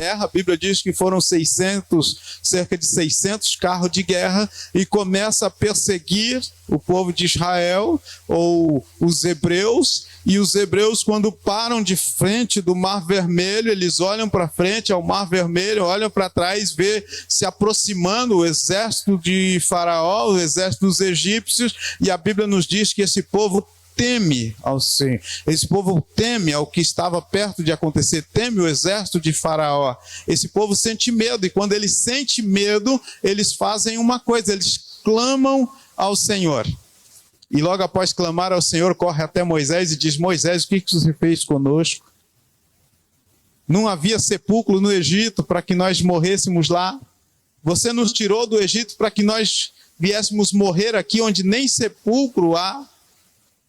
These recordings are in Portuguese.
guerra. A Bíblia diz que foram cerca de 600 carros de guerra, e começa a perseguir o povo de Israel, ou os hebreus. E os hebreus, quando param de frente do Mar Vermelho, eles olham para frente ao Mar Vermelho, olham para trás, vê se aproximando o exército de Faraó, o exército dos egípcios, e a Bíblia nos diz que esse povo teme ao Senhor. Esse povo teme ao que estava perto de acontecer, teme o exército de Faraó. Esse povo sente medo, e quando ele sente medo, eles fazem uma coisa: eles clamam ao Senhor. E logo após clamar ao Senhor, corre até Moisés e diz: Moisés, o que você fez conosco? Não havia sepulcro no Egito para que nós morrêssemos lá? Você nos tirou do Egito para que nós viéssemos morrer aqui, onde nem sepulcro há?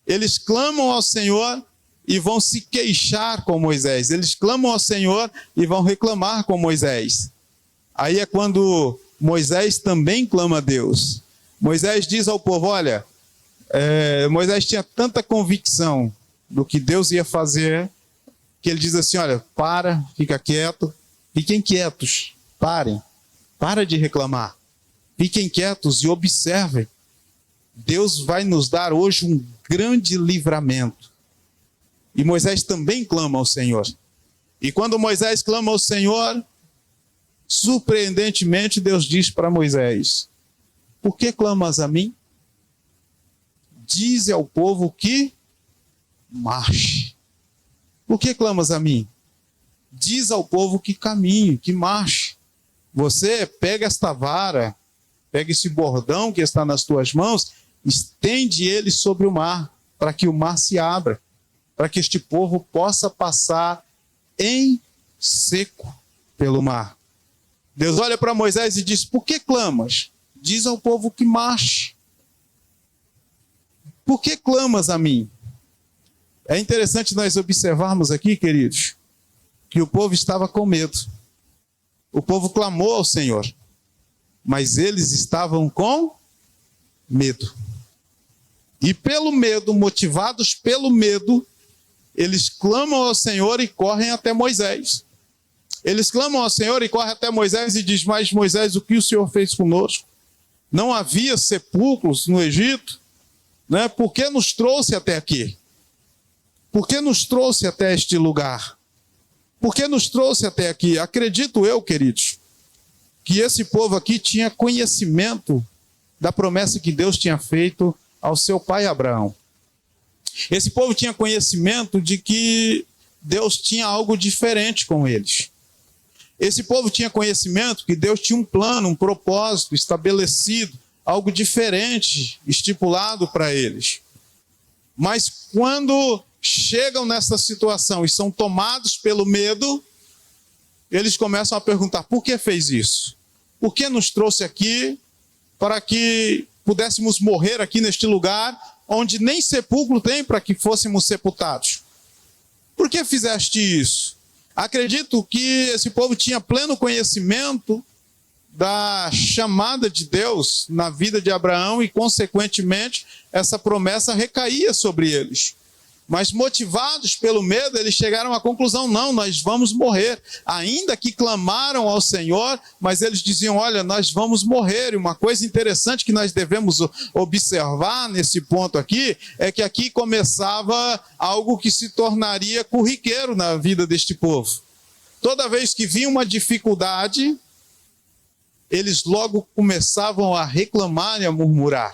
Eles clamam ao Senhor e vão se queixar com Moisés. Eles clamam ao Senhor e vão reclamar com Moisés. Aí é quando Moisés também clama a Deus. Moisés diz ao povo: olha, Moisés tinha tanta convicção do que Deus ia fazer, que ele diz assim: olha, fica quieto, fiquem quietos, para de reclamar, fiquem quietos e observem. Deus vai nos dar hoje um grande livramento. E Moisés também clama ao Senhor. E quando Moisés clama ao Senhor, surpreendentemente Deus diz para Moisés: por que clamas a mim? Dize ao povo que marche. Por que clamas a mim? Diz ao povo que caminhe, que marche. Você pega esta vara, pega esse bordão que está nas tuas mãos, estende ele sobre o mar, para que o mar se abra, para que este povo possa passar em seco pelo mar. Deus olha para Moisés e diz: por que clamas? Diz ao povo que marche. Por que clamas a mim? É interessante nós observarmos aqui, queridos, que o povo estava com medo. O povo clamou ao Senhor, mas eles estavam com medo. E pelo medo, motivados pelo medo, eles clamam ao Senhor e correm até Moisés. Eles clamam ao Senhor e correm até Moisés e dizem: mas Moisés, o que o Senhor fez conosco? Não havia sepulcros no Egito? Né? Por que nos trouxe até aqui? Por que nos trouxe até este lugar? Por que nos trouxe até aqui? Acredito eu, queridos, que esse povo aqui tinha conhecimento da promessa que Deus tinha feito ao seu pai Abraão. Esse povo tinha conhecimento de que Deus tinha algo diferente com eles. Esse povo tinha conhecimento que Deus tinha um plano, um propósito estabelecido, algo diferente estipulado para eles. Mas quando chegam nessa situação e são tomados pelo medo, eles começam a perguntar: por que fez isso? Por que nos trouxe aqui para que pudéssemos morrer aqui neste lugar, onde nem sepulcro tem para que fôssemos sepultados? Por que fizeste isso? Acredito que esse povo tinha pleno conhecimento da chamada de Deus na vida de Abraão e, consequentemente, essa promessa recaía sobre eles. Mas motivados pelo medo, eles chegaram à conclusão: não, nós vamos morrer. Ainda que clamaram ao Senhor, mas eles diziam: olha, nós vamos morrer. E uma coisa interessante que nós devemos observar nesse ponto aqui, é que aqui começava algo que se tornaria corriqueiro na vida deste povo. Toda vez que vinha uma dificuldade, eles logo começavam a reclamar e a murmurar.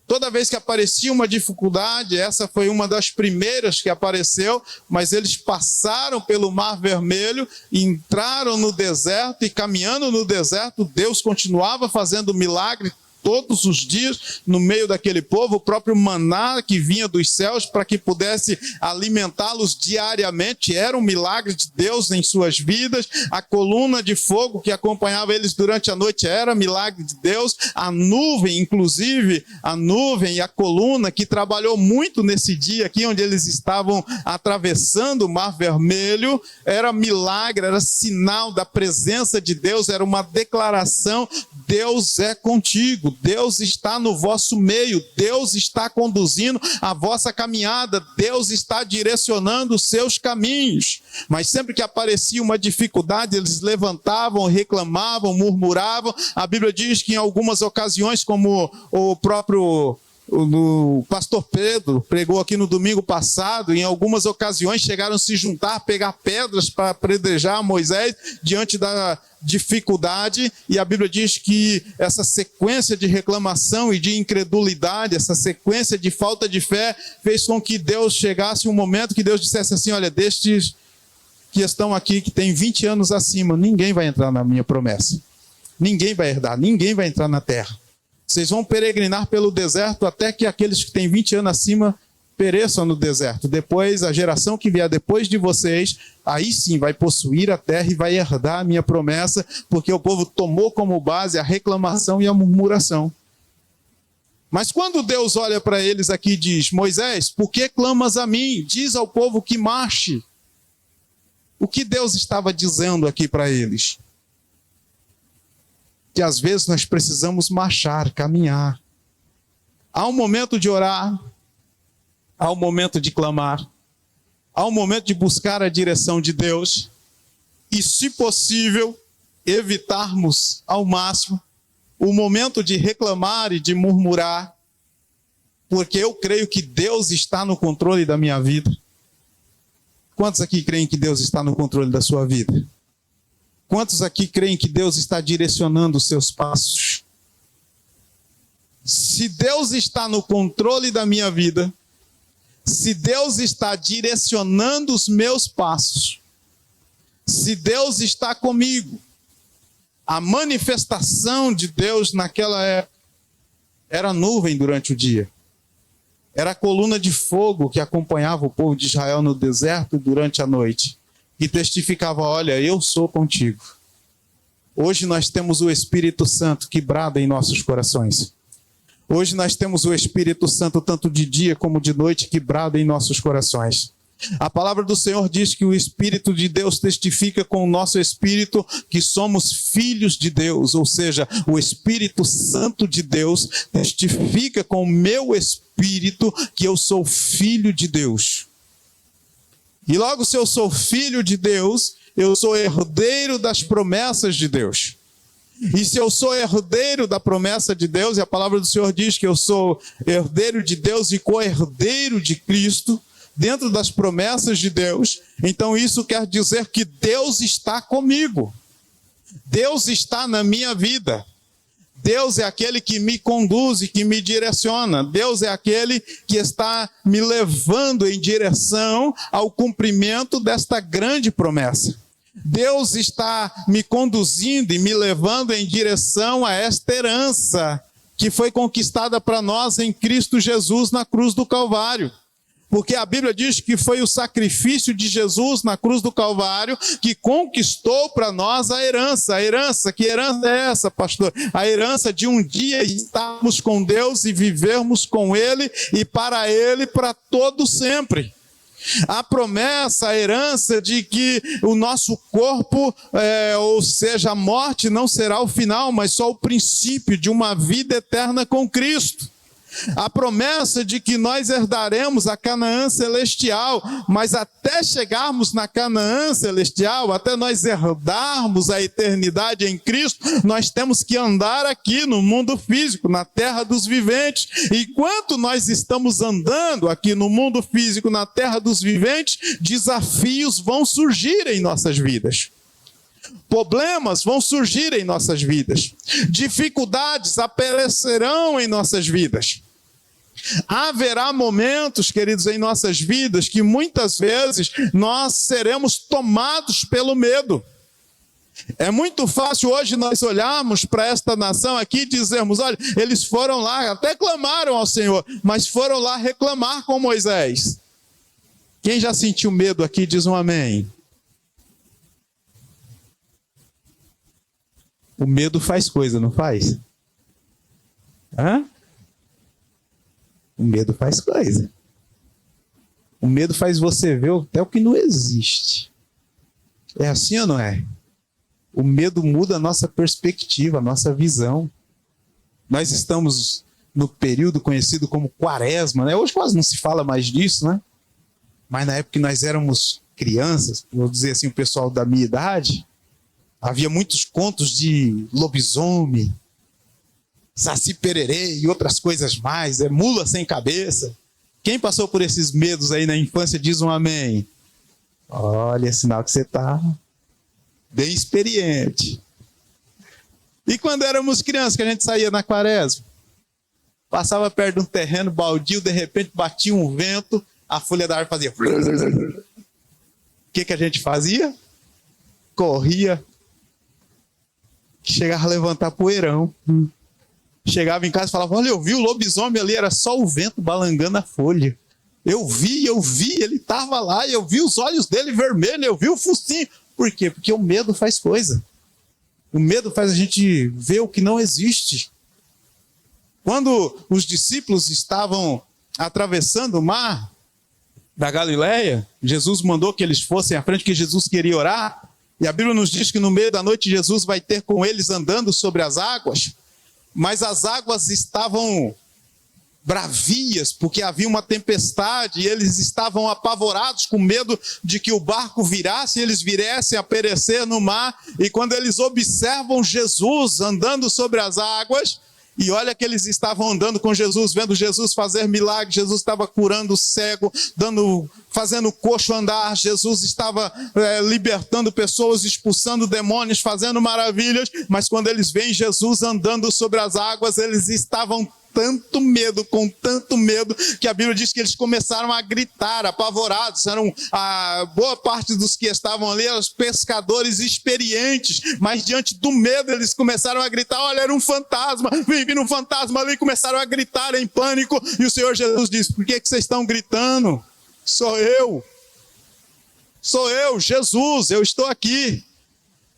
Toda vez que aparecia uma dificuldade, essa foi uma das primeiras que apareceu, mas eles passaram pelo Mar Vermelho, entraram no deserto, e caminhando no deserto, Deus continuava fazendo milagre todos os dias no meio daquele povo, o próprio maná que vinha dos céus para que pudesse alimentá-los diariamente, era um milagre de Deus em suas vidas. A coluna de fogo que acompanhava eles durante a noite era milagre de Deus. A nuvem, inclusive, a nuvem e a coluna que trabalhou muito nesse dia aqui, onde eles estavam atravessando o Mar Vermelho, era milagre, era sinal da presença de Deus, era uma declaração: Deus é contigo, Deus está no vosso meio, Deus está conduzindo a vossa caminhada, Deus está direcionando os seus caminhos. Mas sempre que aparecia uma dificuldade, eles levantavam, reclamavam, murmuravam. A Bíblia diz que em algumas ocasiões, como o próprio pastor Pedro pregou aqui no domingo passado, em algumas ocasiões chegaram a se juntar, pegar pedras para apedrejar Moisés diante da dificuldade, e a Bíblia diz que essa sequência de reclamação e de incredulidade, essa sequência de falta de fé, fez com que Deus chegasse um momento que Deus dissesse assim: olha, destes que estão aqui, que têm 20 anos acima, ninguém vai entrar na minha promessa, ninguém vai herdar, ninguém vai entrar na terra. Vocês vão peregrinar pelo deserto até que aqueles que têm 20 anos acima pereçam no deserto. Depois, a geração que vier depois de vocês, aí sim vai possuir a terra e vai herdar a minha promessa, porque o povo tomou como base a reclamação e a murmuração. Mas quando Deus olha para eles aqui e diz: Moisés, por que clamas a mim? Diz ao povo que marche. O que Deus estava dizendo aqui para eles? Que às vezes nós precisamos marchar, caminhar. Há um momento de orar, há um momento de clamar, há um momento de buscar a direção de Deus e, se possível, evitarmos ao máximo o momento de reclamar e de murmurar, porque eu creio que Deus está no controle da minha vida. Quantos aqui creem que Deus está no controle da sua vida? Quantos aqui creem que Deus está direcionando os seus passos? Se Deus está no controle da minha vida, se Deus está direcionando os meus passos, se Deus está comigo, a manifestação de Deus naquela época era nuvem durante o dia. Era a coluna de fogo que acompanhava o povo de Israel no deserto durante a noite. E testificava: olha, eu sou contigo. Hoje nós temos o Espírito Santo que brada em nossos corações. Hoje nós temos o Espírito Santo tanto de dia como de noite que brada em nossos corações. A palavra do Senhor diz que o Espírito de Deus testifica com o nosso espírito que somos filhos de Deus, ou seja, o Espírito Santo de Deus testifica com o meu espírito que eu sou filho de Deus. E logo, se eu sou filho de Deus, eu sou herdeiro das promessas de Deus. E se eu sou herdeiro da promessa de Deus, e a palavra do Senhor diz que eu sou herdeiro de Deus e co-herdeiro de Cristo, dentro das promessas de Deus, então isso quer dizer que Deus está comigo. Deus está na minha vida. Deus é aquele que me conduz e que me direciona. Deus é aquele que está me levando em direção ao cumprimento desta grande promessa. Deus está me conduzindo e me levando em direção a esta herança que foi conquistada para nós em Cristo Jesus na cruz do Calvário. Porque a Bíblia diz que foi o sacrifício de Jesus na cruz do Calvário que conquistou para nós a herança. A herança, que herança é essa, pastor? A herança de um dia estarmos com Deus e vivermos com Ele e para todo sempre. A promessa, a herança de que o nosso corpo, ou seja, a morte não será o final, mas só o princípio de uma vida eterna com Cristo. A promessa de que nós herdaremos a Canaã celestial, mas até chegarmos na Canaã celestial, até nós herdarmos a eternidade em Cristo, nós temos que andar aqui no mundo físico, na terra dos viventes. E enquanto nós estamos andando aqui no mundo físico, na terra dos viventes, desafios vão surgir em nossas vidas. Problemas vão surgir em nossas vidas. Dificuldades aparecerão em nossas vidas. Haverá momentos, queridos, em nossas vidas que muitas vezes nós seremos tomados pelo medo. É muito fácil hoje nós olharmos para esta nação aqui e dizermos: olha, eles foram lá, até clamaram ao Senhor, mas foram lá reclamar com Moisés. Quem já sentiu medo aqui diz um amém. O medo faz coisa, não faz? Hã? O medo faz coisa. O medo faz você ver até o que não existe. É assim ou não é? O medo muda a nossa perspectiva, a nossa visão. Nós estamos no período conhecido como Quaresma, né? Hoje quase não se fala mais disso, né? Mas na época que nós éramos crianças, vou dizer assim, o pessoal da minha idade, havia muitos contos de lobisomem, Saci Pererê e outras coisas mais, mula sem cabeça. Quem passou por esses medos aí na infância diz um amém. Olha, é sinal que você está bem experiente. E quando éramos crianças, que a gente saía na Quaresma, passava perto de um terreno baldio, de repente batia um vento, a folha da árvore fazia... O que a gente fazia? Corria, chegava a levantar poeirão. Chegava em casa e falava, olha, eu vi o lobisomem ali, era só o vento balangando a folha. Eu vi, ele estava lá, eu vi os olhos dele vermelhos, eu vi o focinho. Por quê? Porque o medo faz coisa. O medo faz a gente ver o que não existe. Quando os discípulos estavam atravessando o mar da Galileia, Jesus mandou que eles fossem à frente, que Jesus queria orar. E a Bíblia nos diz que no meio da noite Jesus vai ter com eles andando sobre as águas. Mas as águas estavam bravias, porque havia uma tempestade, e eles estavam apavorados, com medo de que o barco virasse e eles viessem a perecer no mar. E quando eles observam Jesus andando sobre as águas, e olha que eles estavam andando com Jesus, vendo Jesus fazer milagres, Jesus estava curando o cego, fazendo o coxo andar, Jesus estava libertando pessoas, expulsando demônios, fazendo maravilhas, mas quando eles veem Jesus andando sobre as águas, eles estavam com tanto medo, que a Bíblia diz que eles começaram a gritar, apavorados. A boa parte dos que estavam ali eram os pescadores experientes, mas diante do medo eles começaram a gritar, olha, era um fantasma, vindo um fantasma ali, começaram a gritar em pânico, e o Senhor Jesus disse, por que vocês estão gritando? Sou eu, Jesus, eu estou aqui.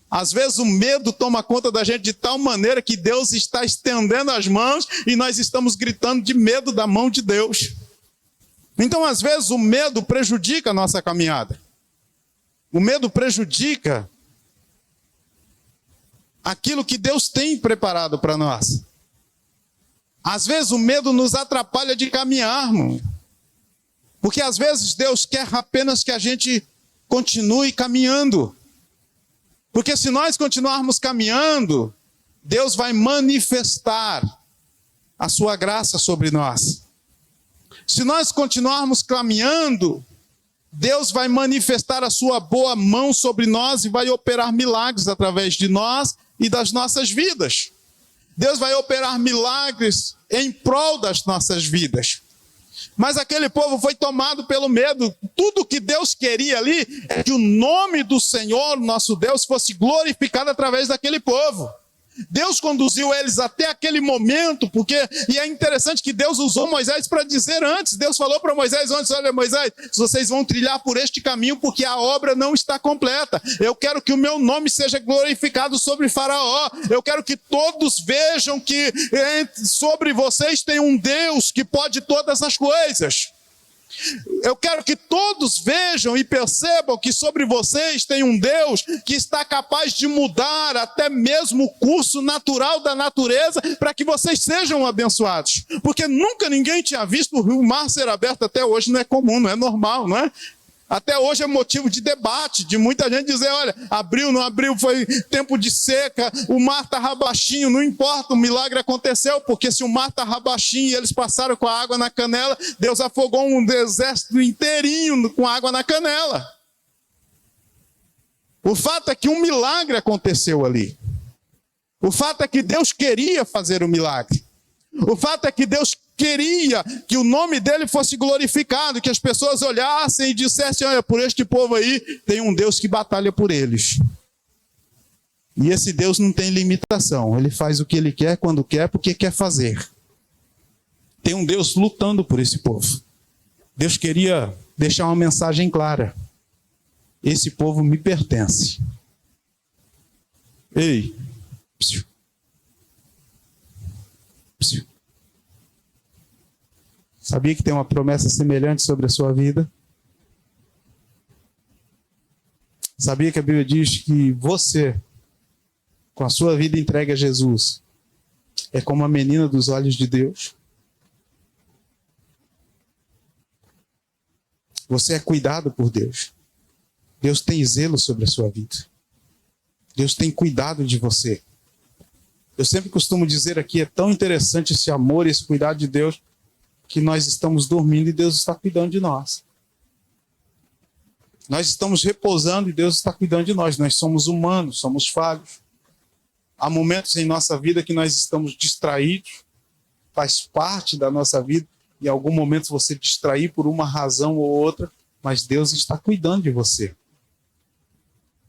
Às vezes o medo toma conta da gente de tal maneira que Deus está estendendo as mãos e nós estamos gritando de medo da mão de Deus. Então, às vezes, o medo prejudica a nossa caminhada. O medo prejudica aquilo que Deus tem preparado para nós. Às vezes, o medo nos atrapalha de caminhar, irmão. Porque às vezes Deus quer apenas que a gente continue caminhando. Porque se nós continuarmos caminhando, Deus vai manifestar a sua graça sobre nós. Se nós continuarmos caminhando, Deus vai manifestar a sua boa mão sobre nós e vai operar milagres através de nós e das nossas vidas. Deus vai operar milagres em prol das nossas vidas. Mas aquele povo foi tomado pelo medo. Tudo que Deus queria ali é que o nome do Senhor, nosso Deus, fosse glorificado através daquele povo. Deus conduziu eles até aquele momento, e é interessante que Deus usou Moisés para dizer antes. Deus falou para Moisés antes, olha Moisés, vocês vão trilhar por este caminho porque a obra não está completa. Eu quero que o meu nome seja glorificado sobre Faraó. Eu quero que todos vejam que sobre vocês tem um Deus que pode todas as coisas. Eu quero que todos vejam e percebam que sobre vocês tem um Deus que está capaz de mudar até mesmo o curso natural da natureza para que vocês sejam abençoados. Porque nunca ninguém tinha visto o mar ser aberto até hoje, não é comum, não é normal, não é? Até hoje é motivo de debate, de muita gente dizer, olha, abriu, não abriu, foi tempo de seca, o mar estava baixinho, não importa, o milagre aconteceu, porque se o mar estava baixinho e eles passaram com a água na canela, Deus afogou um exército inteirinho com água na canela. O fato é que um milagre aconteceu ali. O fato é que Deus queria fazer o milagre. O fato é que Deus queria que o nome dele fosse glorificado, que as pessoas olhassem e dissessem, olha, por este povo aí tem um Deus que batalha por eles. E esse Deus não tem limitação, ele faz o que ele quer, quando quer, porque quer fazer. Tem um Deus lutando por esse povo. Deus queria deixar uma mensagem clara. Esse povo me pertence. Ei, psiu. Psiu. Sabia que tem uma promessa semelhante sobre a sua vida? Sabia que a Bíblia diz que você, com a sua vida entregue a Jesus, é como a menina dos olhos de Deus. Você é cuidado por Deus. Deus tem zelo sobre a sua vida. Deus tem cuidado de você. Eu sempre costumo dizer aqui, é tão interessante esse amor, esse cuidado de Deus, que nós estamos dormindo e Deus está cuidando de nós. Nós estamos repousando e Deus está cuidando de nós. Nós somos humanos, somos falhos. Há momentos em nossa vida que nós estamos distraídos, faz parte da nossa vida. Em algum momento você distrair por uma razão ou outra, mas Deus está cuidando de você.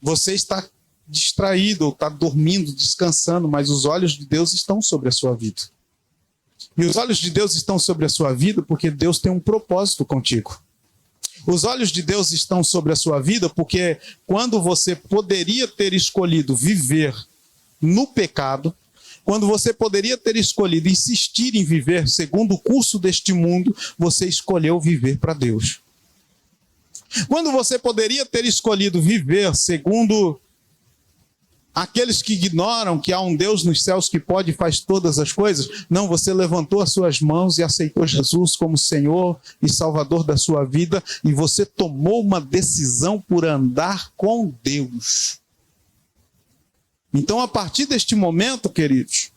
Você está distraído ou está dormindo, descansando, mas os olhos de Deus estão sobre a sua vida. E os olhos de Deus estão sobre a sua vida porque Deus tem um propósito contigo. Os olhos de Deus estão sobre a sua vida porque quando você poderia ter escolhido viver no pecado, quando você poderia ter escolhido insistir em viver segundo o curso deste mundo, você escolheu viver para Deus. Quando você poderia ter escolhido viver segundo aqueles que ignoram que há um Deus nos céus que pode e faz todas as coisas, não, você levantou as suas mãos e aceitou Jesus como Senhor e Salvador da sua vida, e você tomou uma decisão por andar com Deus. Então, a partir deste momento, queridos,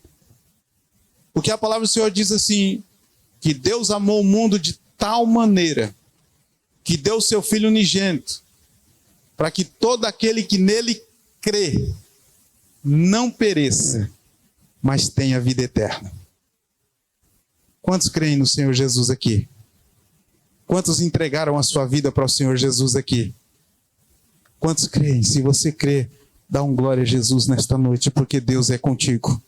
porque a palavra do Senhor diz assim, que Deus amou o mundo de tal maneira, que deu o seu Filho unigênito, para que todo aquele que nele crê, não pereça, mas tenha vida eterna. Quantos creem no Senhor Jesus aqui? Quantos entregaram a sua vida para o Senhor Jesus aqui? Quantos creem? Se você crê, dá um glória a Jesus nesta noite, porque Deus é contigo.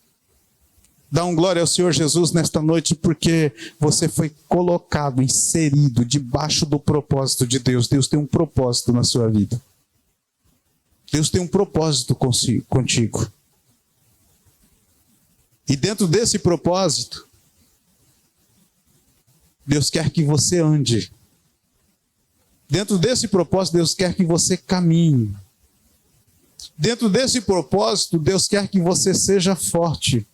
Dá um glória ao Senhor Jesus nesta noite, porque você foi colocado, inserido debaixo do propósito de Deus. Deus tem um propósito na sua vida. Deus tem um propósito contigo. E dentro desse propósito, Deus quer que você ande. Dentro desse propósito, Deus quer que você caminhe. Dentro desse propósito, Deus quer que você seja forte.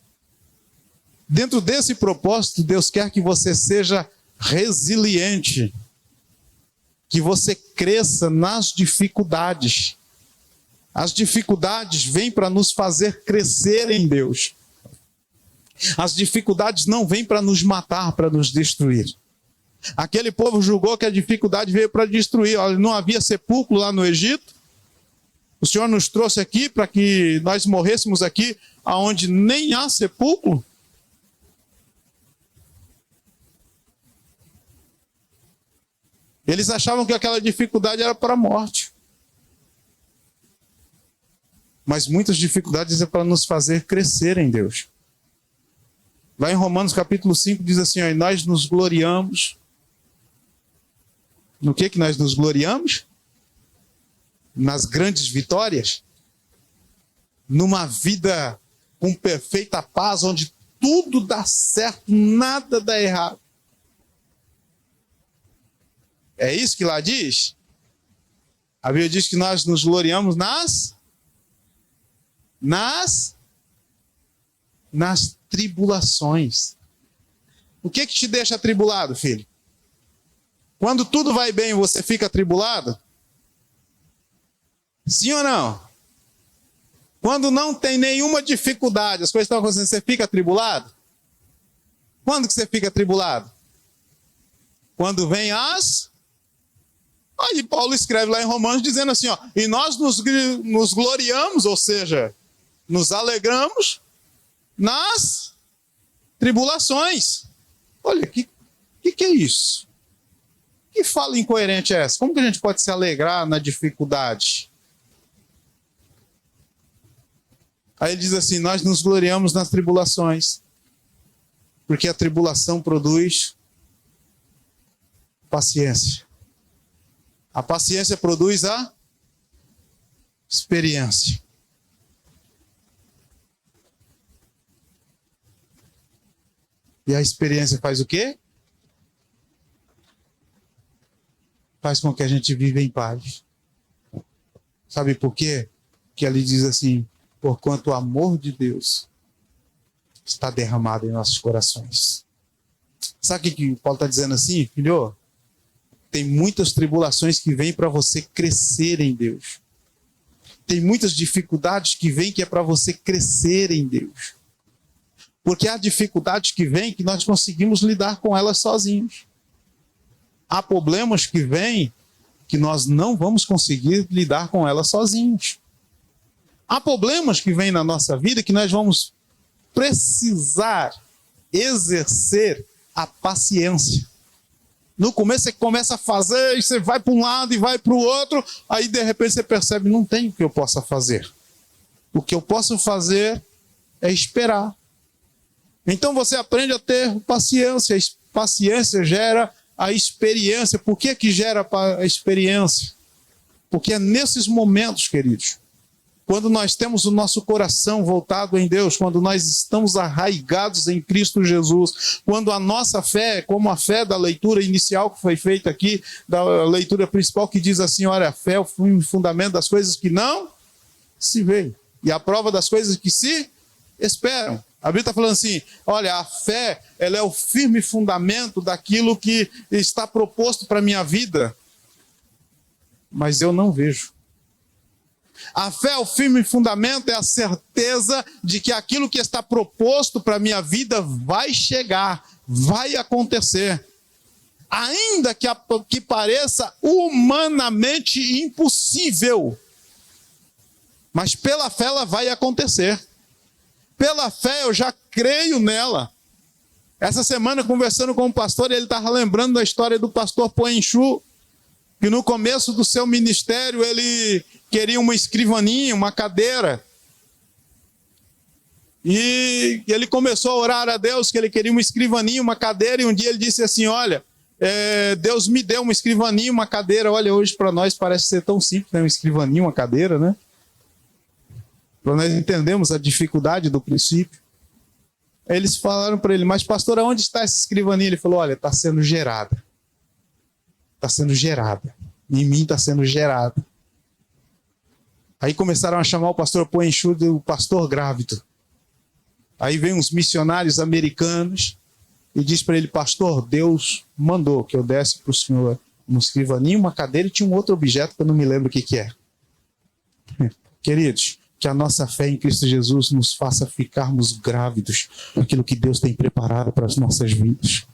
Dentro desse propósito, Deus quer que você seja resiliente. Que você cresça nas dificuldades. As dificuldades vêm para nos fazer crescer em Deus. As dificuldades não vêm para nos matar, para nos destruir. Aquele povo julgou que a dificuldade veio para destruir. Olha, não havia sepulcro lá no Egito. O Senhor nos trouxe aqui para que nós morrêssemos aqui, aonde nem há sepulcro. Eles achavam que aquela dificuldade era para a morte. Mas muitas dificuldades é para nos fazer crescer em Deus. Lá em Romanos capítulo 5 diz assim, ó, e nós nos gloriamos. No que nós nos gloriamos? Nas grandes vitórias. Numa vida com perfeita paz, onde tudo dá certo, nada dá errado. É isso que lá diz? A Bíblia diz que nós nos gloriamos nas tribulações. O que te deixa atribulado, filho? Quando tudo vai bem, você fica atribulado? Sim ou não? Quando não tem nenhuma dificuldade, as coisas estão acontecendo, você fica atribulado? Quando que você fica atribulado? Quando vem as... Aí Paulo escreve lá em Romanos dizendo assim, ó, e nós nos gloriamos, ou seja, nos alegramos nas tribulações. Olha, que é isso? Que fala incoerente é essa? Como que a gente pode se alegrar na dificuldade? Aí ele diz assim, nós nos gloriamos nas tribulações, porque a tribulação produz paciência. A paciência produz a experiência. E a experiência faz o quê? Faz com que a gente viva em paz. Sabe por quê? Que ali diz assim, porquanto o amor de Deus está derramado em nossos corações. Sabe o que Paulo está dizendo assim, filho? Tem muitas tribulações que vêm para você crescer em Deus. Tem muitas dificuldades que vêm que é para você crescer em Deus. Porque há dificuldades que vêm que nós conseguimos lidar com elas sozinhos. Há problemas que vêm que nós não vamos conseguir lidar com elas sozinhos. Há problemas que vêm na nossa vida que nós vamos precisar exercer a paciência. No começo você começa a fazer, e você vai para um lado e vai para o outro, aí de repente você percebe, não tem o que eu possa fazer. O que eu posso fazer é esperar. Então você aprende a ter paciência. A paciência gera a experiência. Por que que gera a experiência? Porque é nesses momentos, queridos, quando nós temos o nosso coração voltado em Deus, quando nós estamos arraigados em Cristo Jesus, quando a nossa fé, como a fé da leitura inicial que foi feita aqui, da leitura principal que diz assim, olha, a fé é o fundamento das coisas que não se veem e a prova das coisas que se esperam. A Bíblia está falando assim, olha, a fé, ela é o firme fundamento daquilo que está proposto para a minha vida, mas eu não vejo. A fé, o firme fundamento, é a certeza de que aquilo que está proposto para a minha vida vai chegar, vai acontecer. Ainda que pareça humanamente impossível, mas pela fé ela vai acontecer. Pela fé eu já creio nela. Essa semana, conversando com o pastor, ele estava lembrando da história do pastor Poenchu, que no começo do seu ministério ele queria uma escrivaninha, uma cadeira. E ele começou a orar a Deus que ele queria uma escrivaninha, uma cadeira, e um dia ele disse assim, olha, Deus me deu uma escrivaninha, uma cadeira. Olha, hoje para nós parece ser tão simples, né? Uma escrivaninha, uma cadeira, né? Para nós entendermos a dificuldade do princípio. Aí eles falaram para ele, mas pastor, onde está essa escrivaninha? Ele falou, olha, está sendo gerada. Está sendo gerada. Em mim está sendo gerada. Aí começaram a chamar o pastor Poenchu de o pastor grávido. Aí vem uns missionários americanos e diz para ele, pastor, Deus mandou que eu desse para o senhor uma escrivaninha, uma cadeira e tinha um outro objeto que eu não me lembro o que é. Queridos, que a nossa fé em Cristo Jesus nos faça ficarmos grávidos daquilo que Deus tem preparado para as nossas vidas.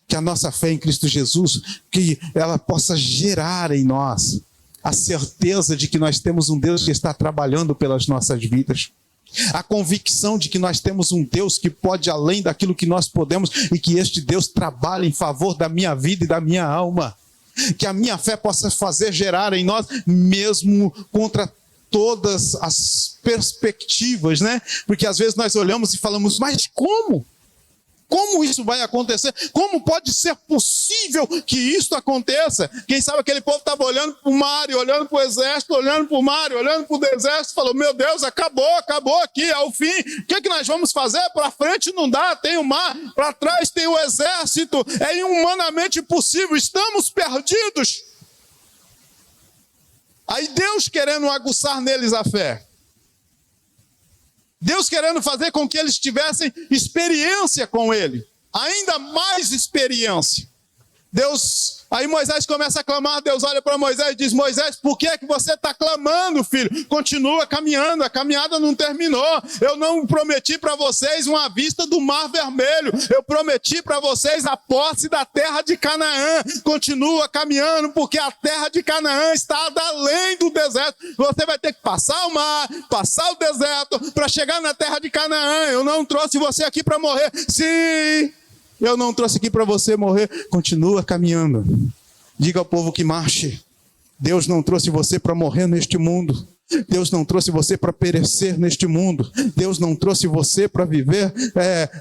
Que a nossa fé em Cristo Jesus, que ela possa gerar em nós a certeza de que nós temos um Deus que está trabalhando pelas nossas vidas. A convicção de que nós temos um Deus que pode além daquilo que nós podemos e que este Deus trabalha em favor da minha vida e da minha alma. Que a minha fé possa fazer gerar em nós, mesmo contra todas as perspectivas, né? Porque às vezes nós olhamos e falamos, mas como? Como isso vai acontecer? Como pode ser possível que isso aconteça? Quem sabe aquele povo estava olhando para o mar, e olhando para o exército, olhando para o mar, e olhando para o deserto, falou, meu Deus, acabou aqui, é o fim. O que é que nós vamos fazer? Para frente não dá, tem o mar, para trás tem o exército, é humanamente impossível, estamos perdidos. Aí Deus querendo aguçar neles a fé. Deus querendo fazer com que eles tivessem experiência com Ele. Ainda mais experiência. Deus, aí Moisés começa a clamar, Deus olha para Moisés e diz, Moisés, por que é que você está clamando, filho? Continua caminhando, a caminhada não terminou. Eu não prometi para vocês uma vista do Mar Vermelho. Eu prometi para vocês a posse da terra de Canaã. Continua caminhando, porque a terra de Canaã está além do deserto. Você vai ter que passar o mar, passar o deserto, para chegar na terra de Canaã. Eu não trouxe você aqui para morrer. Sim, eu não trouxe aqui para você morrer. Continua caminhando. Diga ao povo que marche. Deus não trouxe você para morrer neste mundo. Deus não trouxe você para perecer neste mundo. Deus não trouxe você para viver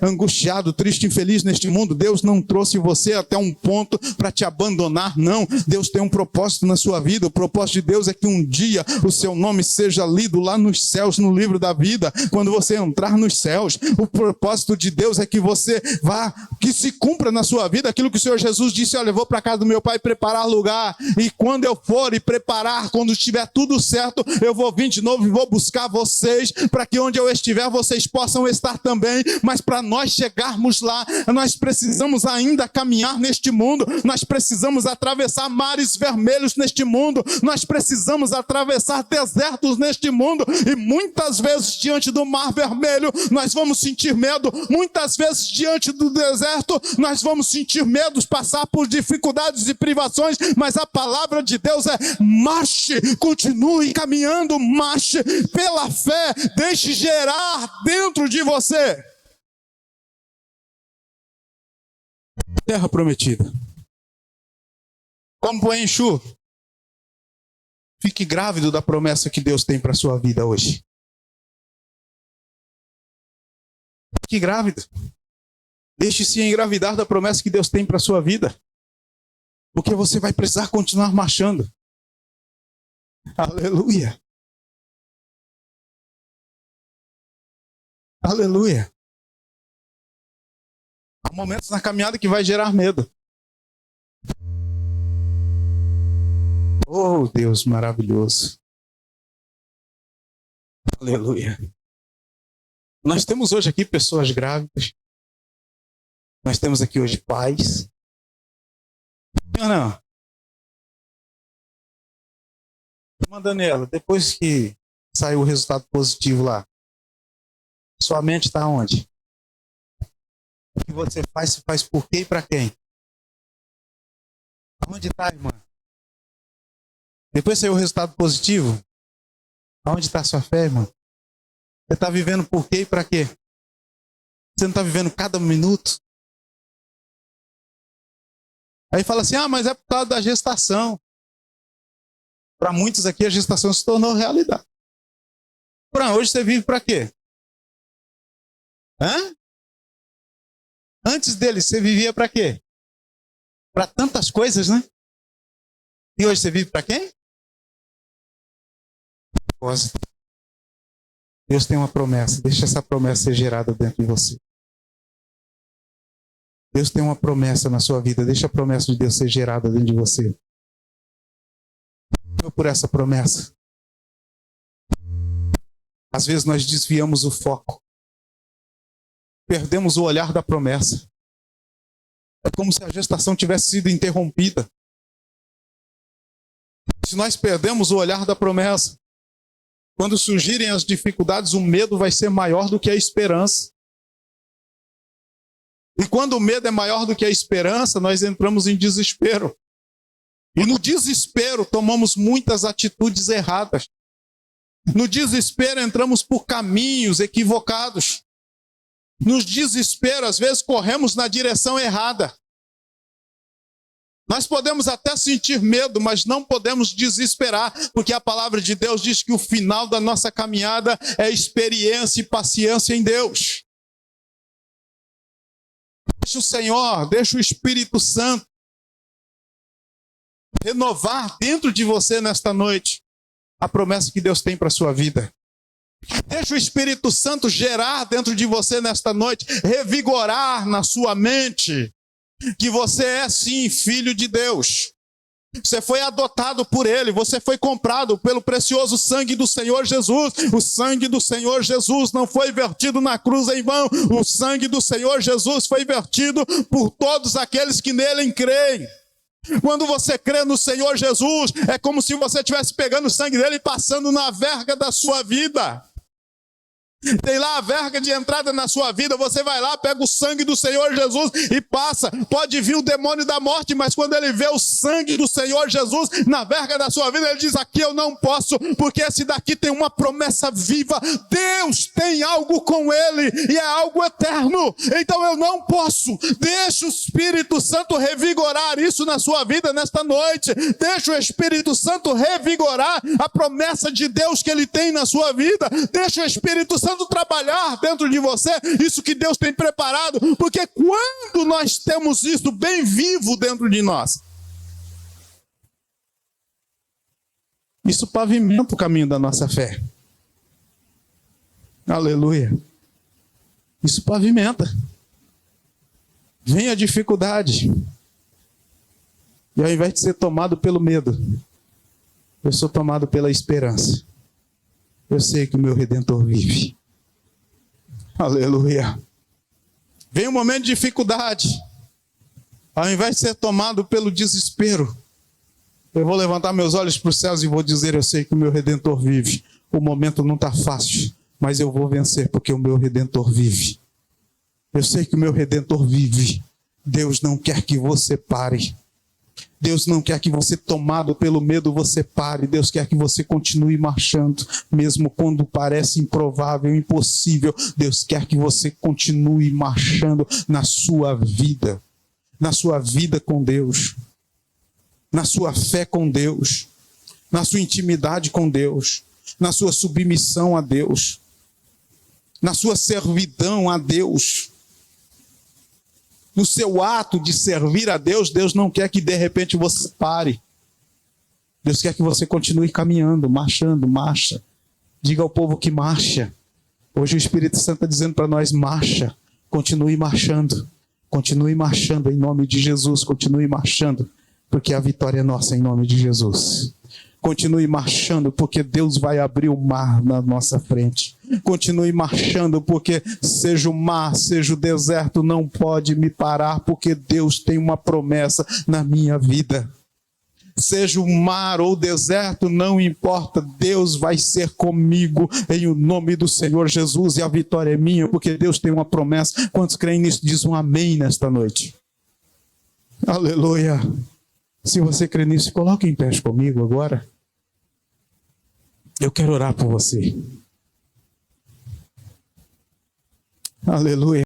angustiado, triste, infeliz neste mundo. Deus não trouxe você até um ponto para te abandonar, não. Deus tem um propósito na sua vida. O propósito de Deus é que um dia o seu nome seja lido lá nos céus, no livro da vida. Quando você entrar nos céus, o propósito de Deus é que você vá, que se cumpra na sua vida aquilo que o Senhor Jesus disse, olha, eu vou para a casa do meu Pai preparar lugar. E quando eu for e preparar, quando estiver tudo certo, eu vou vir de novo e vou buscar vocês, para que onde eu estiver, vocês possam estar também. Mas para nós chegarmos lá, nós precisamos ainda caminhar neste mundo, nós precisamos atravessar mares vermelhos neste mundo, nós precisamos atravessar desertos neste mundo, e muitas vezes diante do mar vermelho, nós vamos sentir medo, muitas vezes diante do deserto, nós vamos sentir medo, passar por dificuldades e privações, mas a palavra de Deus é: marche, continue caminhando, marche pela fé, deixe gerar dentro de você terra prometida. Como põe enxu? Fique grávido da promessa que Deus tem para a sua vida hoje. Fique grávido. Deixe-se engravidar da promessa que Deus tem para a sua vida. Porque você vai precisar continuar marchando. Aleluia. Aleluia. Há momentos na caminhada que vai gerar medo. Oh, Deus maravilhoso. Aleluia. Nós temos hoje aqui pessoas grávidas. Nós temos aqui hoje pais. Não. Irmã Daniela, depois que saiu o resultado positivo lá, sua mente está onde? O que você faz por quê e para quem? Onde está, irmã? Depois saiu o resultado positivo, aonde está a sua fé, irmã? Você está vivendo por quê e para quê? Você não está vivendo cada minuto? Aí fala assim: ah, mas é por causa da gestação. Para muitos aqui a gestação se tornou realidade. Para hoje você vive para quê? Hã? Antes dele você vivia para quê? Para tantas coisas, né? E hoje você vive para quem? Deus tem uma promessa. Deixa essa promessa ser gerada dentro de você. Deus tem uma promessa na sua vida. Deixa a promessa de Deus ser gerada dentro de você. Por essa promessa. Às vezes nós desviamos o foco. Perdemos o olhar da promessa. É como se a gestação tivesse sido interrompida. Se nós perdemos o olhar da promessa, quando surgirem as dificuldades, o medo vai ser maior do que a esperança. E quando o medo é maior do que a esperança, nós entramos em desespero. E no desespero tomamos muitas atitudes erradas. No desespero entramos por caminhos equivocados. No desespero, às vezes, corremos na direção errada. Nós podemos até sentir medo, mas não podemos desesperar, porque a palavra de Deus diz que o final da nossa caminhada é experiência e paciência em Deus. Deixa o Senhor, deixa o Espírito Santo renovar dentro de você nesta noite a promessa que Deus tem para a sua vida. Deixa o Espírito Santo gerar dentro de você nesta noite, revigorar na sua mente que você é sim filho de Deus. Você foi adotado por Ele, você foi comprado pelo precioso sangue do Senhor Jesus. O sangue do Senhor Jesus não foi vertido na cruz em vão. O sangue do Senhor Jesus foi vertido por todos aqueles que nele creem. Quando você crê no Senhor Jesus, é como se você estivesse pegando o sangue dele e passando na verga da sua vida. Tem lá a verga de entrada na sua vida, você vai lá, pega o sangue do Senhor Jesus e passa. Pode vir o demônio da morte, mas quando ele vê o sangue do Senhor Jesus na verga da sua vida, ele diz: aqui eu não posso, porque esse daqui tem uma promessa viva. Deus tem algo com ele e é algo eterno, então eu não posso. Deixa o Espírito Santo revigorar isso na sua vida nesta noite. Deixa o Espírito Santo revigorar a promessa de Deus que ele tem na sua vida. Deixa o Espírito Santo trabalhar dentro de você isso que Deus tem preparado, porque quando nós temos isso bem vivo dentro de nós, isso pavimenta o caminho da nossa fé. Aleluia. Isso pavimenta. Vem a dificuldade, e ao invés de ser tomado pelo medo, eu sou tomado pela esperança. Eu sei que o meu Redentor vive. Aleluia. Vem um momento de dificuldade. Ao invés de ser tomado pelo desespero, eu vou levantar meus olhos para os céus e vou dizer: eu sei que o meu Redentor vive. O momento não está fácil, mas eu vou vencer porque o meu Redentor vive. Eu sei que o meu Redentor vive. Deus não quer que você pare. Deus não quer que você, tomado pelo medo, você pare. Deus quer que você continue marchando, mesmo quando parece improvável, impossível. Deus quer que você continue marchando na sua vida com Deus, na sua fé com Deus, na sua intimidade com Deus, na sua submissão a Deus, na sua servidão a Deus. No seu ato de servir a Deus, Deus não quer que de repente você pare. Deus quer que você continue caminhando, marchando, marcha. Diga ao povo que marcha. Hoje o Espírito Santo está dizendo para nós: marcha, continue marchando. Continue marchando em nome de Jesus, continue marchando, porque a vitória é nossa em nome de Jesus. Continue marchando, porque Deus vai abrir o mar na nossa frente. Continue marchando, porque seja o mar, seja o deserto, não pode me parar, porque Deus tem uma promessa na minha vida. Seja o mar ou o deserto, não importa, Deus vai ser comigo em o nome do Senhor Jesus, e a vitória é minha, porque Deus tem uma promessa. Quantos creem nisso? Diz um amém nesta noite. Aleluia. Se você crê nisso, coloque em pé comigo agora. Eu quero orar por você. Aleluia.